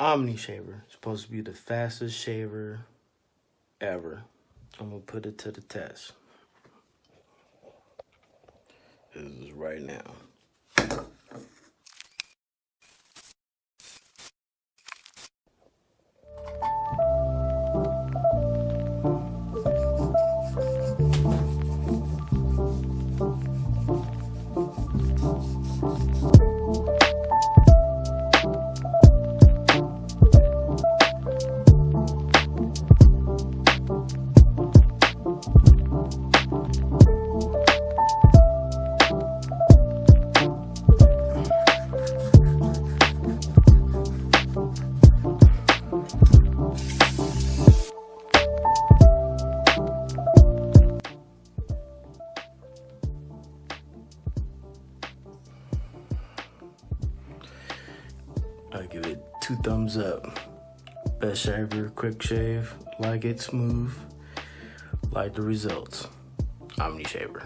Omni Shaver. Supposed to be the fastest shaver ever. I'm gonna put it to the test. This is right now. I give it 2 thumbs up. Best shaver, quick shave. Like it smooth. Like the results. Omni Shaver.